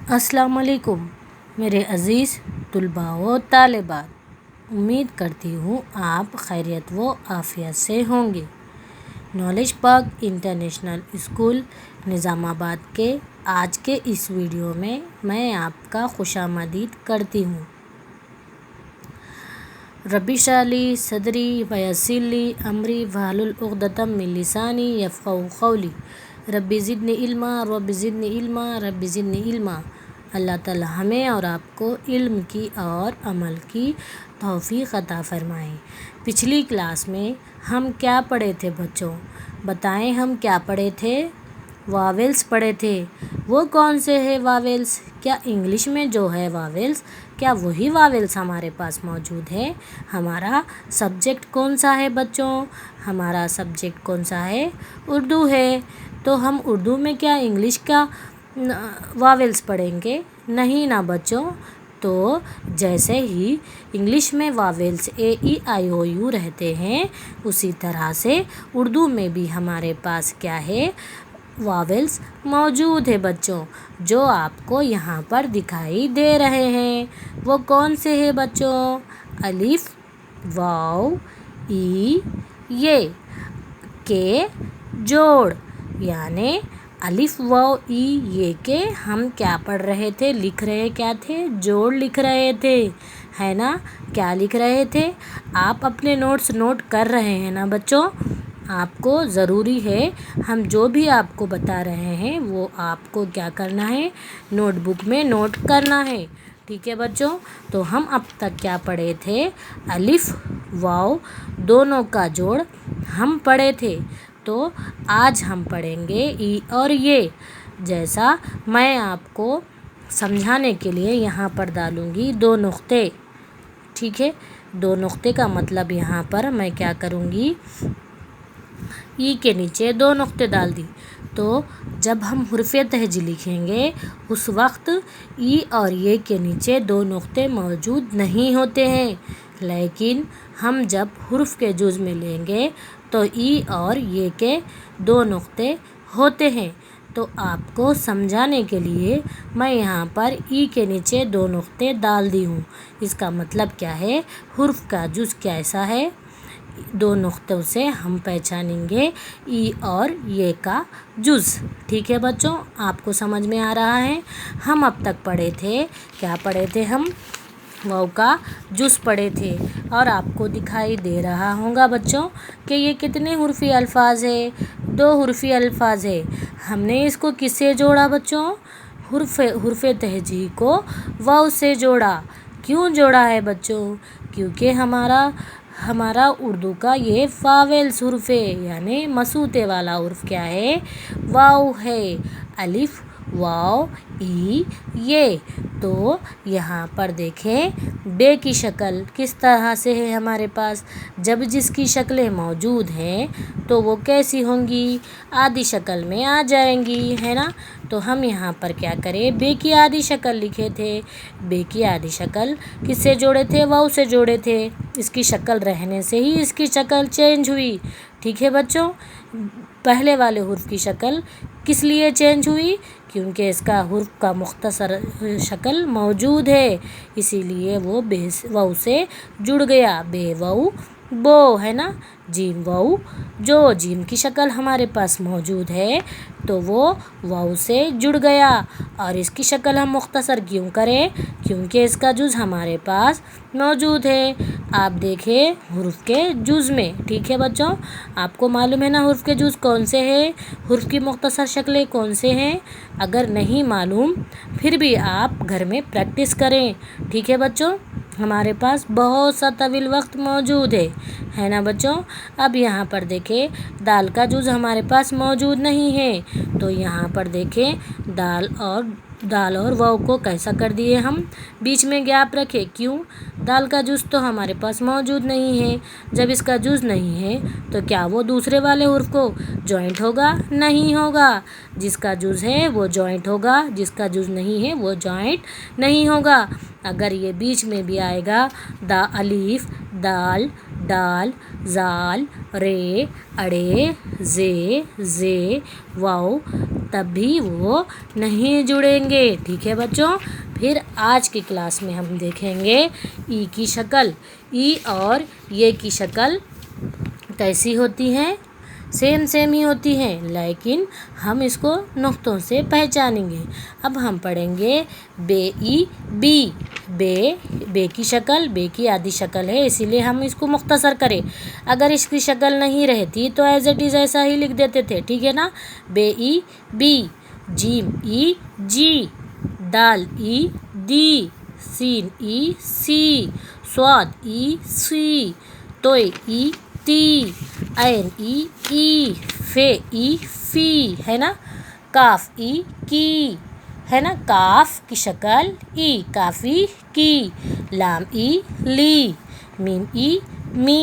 अस्सलाम वालेकुम मेरे अज़ीज़ तलबा व तालिबात। उम्मीद करती हूँ आप खैरियत व आफ़ियत से होंगे। Knowledge park international school Nizamabad के आज के इस वीडियो में मैं आपका खुशामदीद करती हूँ। रब्बी इश्रह ली सदरी वयस्सिर ली अमरी वहलुल उक़दतम मिन लिसानी यफ़क़हू क़ौली। रब्बी ज़िदनी इल्मा रब्बी ज़िदनी इल्मा रब्बी ज़िदनी इल्मा। अल्लाह ताला हमें और आपको इल्म की और अमल की तौफ़ीक़ अता फ़रमाए। पिछली क्लास में हम क्या पढ़े थे बच्चों? बताएं हम क्या पढ़े थे? वावेल्स पढ़े थे। वो कौन से है वावेल्स? क्या इंग्लिश में जो है वावेल्स, क्या वही वावेल्स हमारे पास मौजूद है? हमारा सब्जेक्ट कौन सा है बच्चों? हमारा सब्जेक्ट कौन सा है? उर्दू है। तो हम उर्दू में क्या इंग्लिश का वावेल्स पढ़ेंगे? नहीं ना बच्चों। तो जैसे ही इंग्लिश में vowels A E I O U रहते हैं, उसी तरह से उर्दू में भी हमारे पास क्या है? वावेल्स मौजूद है बच्चों, जो आपको यहाँ पर दिखाई दे रहे हैं। वो कौन से हैं बच्चों? अलिफ, वाव, ई, ये के जोड़, यानी अलिफ वाव ई ये के हम क्या पढ़ रहे थे? लिख रहे क्या थे? जोड़ लिख रहे थे, है ना? क्या लिख रहे थे? आप अपने नोट्स नोट कर रहे हैं ना बच्चों? आपको ज़रूरी है, हम जो भी आपको बता रहे हैं वो आपको क्या करना है? नोटबुक में नोट करना है। ठीक है बच्चों? तो हम अब तक क्या पढ़े थे? अलिफ वाव दोनों का जोड़ हम पढ़े थे। तो आज हम पढ़ेंगे ई और ये। जैसा मैं आपको समझाने के लिए यहाँ पर डालूँगी 2 नुक्ते। ठीक है? 2 नुक्ते का मतलब यहाँ पर मैं क्या करूँगी? ई के नीचे 2 नुक्ते डाल दी। तो जब हम हुर्फ़े तहजी लिखेंगे उस वक्त ई और ये के नीचे 2 नुक्ते मौजूद नहीं होते हैं, लेकिन हम जब हुर्फ़ के जुज़ में लेंगे तो ई और ये के 2 नुक्ते होते हैं। तो आपको समझाने के लिए मैं यहाँ पर ई के नीचे 2 नुक्ते डाल दी हूँ। इसका मतलब क्या है? हुर्फ़ का जुज़ कैसा है? 2 नुक्तों से हम पहचानेंगे ई और ये का जुज़। ठीक है बच्चों? आपको समझ में आ रहा है? हम अब तक पढ़े थे, क्या पढ़े थे हम? वाव का जुज़ पढ़े थे। और आपको दिखाई दे रहा होगा बच्चों कि ये कितने हुर्फ़ी अल्फाज है? 2 हुर्फ़ी अल्फाज है। हमने इसको किससे जोड़ा बच्चों? हुर्फ़े तहजी को वाव से जोड़ा। क्यों जोड़ा है बच्चों? क्योंकि हमारा उर्दू का ये वावेल्स हुर्फ़ है, यानी मसूते वाला हुर्फ़ क्या है? वाव है। अलिफ, वाव, ई, ये। तो यहाँ पर देखें, बे की शक्ल किस तरह से है हमारे पास? जब जिसकी शक्लें मौजूद हैं तो वो कैसी होंगी? आधी शक्ल में आ जाएंगी, है ना? तो हम यहाँ पर क्या करें? बे की आधी शक्ल लिखे थे। बे की आधी शक्ल किससे जोड़े थे? वाव से जोड़े थे। इसकी शक्ल रहने से ही इसकी शक्ल चेंज हुई। ठीक है बच्चों? पहले वाले हुर्फ़ की शक्ल किस लिए चेंज हुई? क्योंकि इसका हुर्फ़ का मुख्तसर शक्ल मौजूद है, इसीलिए वो बे वाव से जुड़ गया। बे वाव बो, है ना? जीम वाव जो, जीम की शक्ल हमारे पास मौजूद है तो वो वाव से जुड़ गया। और इसकी शक्ल हम मुख्तसर क्यों करें? क्योंकि इसका जुज़ हमारे पास मौजूद है। आप देखें हुर्फ़ के जुज़ में। ठीक है बच्चों? आपको मालूम है ना हुर्फ़ के जुज़ कौन से हैं? हुर्फ़ की मुख्तसर शक्लें कौन से हैं? अगर नहीं मालूम फिर भी आप घर में प्रैक्टिस करें। ठीक है बच्चों? हमारे पास बहुत सा तवील वक्त मौजूद है ना बच्चों? अब यहाँ पर देखें, दाल का जुज़ हमारे पास मौजूद नहीं है। तो यहाँ पर देखें, दाल और वाव को कैसा कर दिए हम? बीच में गैप रखे। क्यों? दाल का जुज़ तो हमारे पास मौजूद नहीं है। जब इसका जुज़ नहीं है तो क्या वो दूसरे वाले हुर्फ़ को जॉइंट होगा? नहीं होगा। जिसका जुज़ है वो जॉइंट होगा, जिसका जुज़ नहीं है वो जॉइंट नहीं होगा। अगर ये बीच में भी आएगा, दा अलीफ, दाल, डाल, जाल, रे, अड़े, जे, वाव, تب بھی وہ نہیں جڑیں گے. ٹھیک ہے بچوں. پھر آج کی کلاس میں ہم دیکھیں گے ای کی شکل. ای اور یہ کی شکل کیسی ہوتی ہیں؟ سیم ہی ہوتی ہیں، لیکن ہم اس کو نقطوں سے پہچانیں گے. اب ہم پڑھیں گے بے ای بی. بے کی شکل بے کی آدھی شکل ہے، اسی لیے ہم اس کو مختصر کریں. اگر اس کی شکل نہیں رہتی تو ایز اٹ از ایسا ہی لکھ دیتے تھے. ٹھیک ہے نا. بے ای بی، جیم ای جی، دال ای دی، سین ای سی، صاد ای سی، توئی ای تی، عین ای ای، فے ای فی ہے نا. کاف ای کی ہے نا. کاف کی شکل ای، کافی کی. لام ای لی، میم ای می،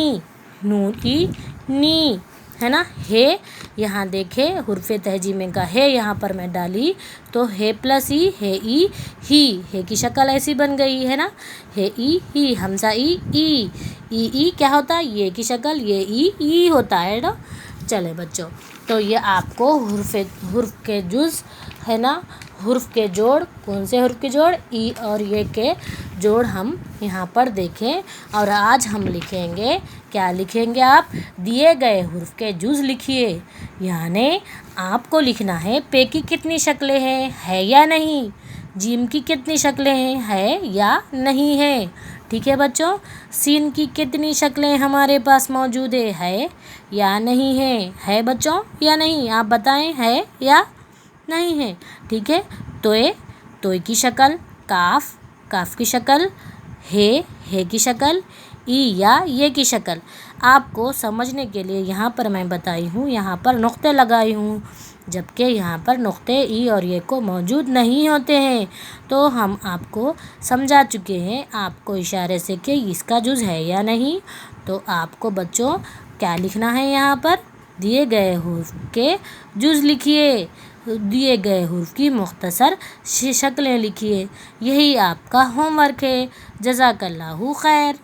نون ای نی ہے نا. ہے یہاں دیکھے حرف تہجیمے کا ہے یہاں پر میں ڈالی تو ہے پلس ای، ہے ای ہی. ہے کی شکل ایسی بن گئی ہے نا. ہے ای ہی، حمزہ ای ای. ای کیا ہوتا ہے؟ یہ کی شکل یہ ای ہوتا ہے نا. چلے بچوں، تو یہ آپ کو حرف کے جز ہے نا، حرف کے جوڑ. کون سے حرف کے جوڑ؟ ای اور یہ کے جوڑ ہم یہاں پر دیکھیں. اور آج ہم لکھیں گے، کیا لکھیں گے آپ؟ دیے گئے حرف کے جز لکھیے. یعنی آپ کو لکھنا ہے پے کی کتنی شکلیں ہیں، ہے یا نہیں. جیم کی کتنی شکلیں ہیں، ہے یا نہیں ہے. ٹھیک ہے بچوں. سین کی کتنی شکلیں ہمارے پاس موجود ہے یا نہیں ہے بچوں یا نہیں؟ آپ بتائیں ہے یا نہیں ہے. ٹھیک ہے. توئے کی شکل، کاف کی شکل، ہے کی شکل، ای یا یہ کی شکل. آپ کو سمجھنے کے لیے یہاں پر میں بتائی ہوں، یہاں پر نقطے لگائی ہوں، جبکہ یہاں پر نقطے ای اور یہ کو موجود نہیں ہوتے ہیں. تو ہم آپ کو سمجھا چکے ہیں آپ کو اشارے سے کہ اس کا جز ہے یا نہیں. تو آپ کو بچوں کیا لکھنا ہے یہاں پر؟ دیے گئے حرف کے جز لکھیے، دیے گئے حرف کی مختصر شکلیں لکھیے. یہی آپ کا ہوم ورک ہے. جزاک اللہ خیر.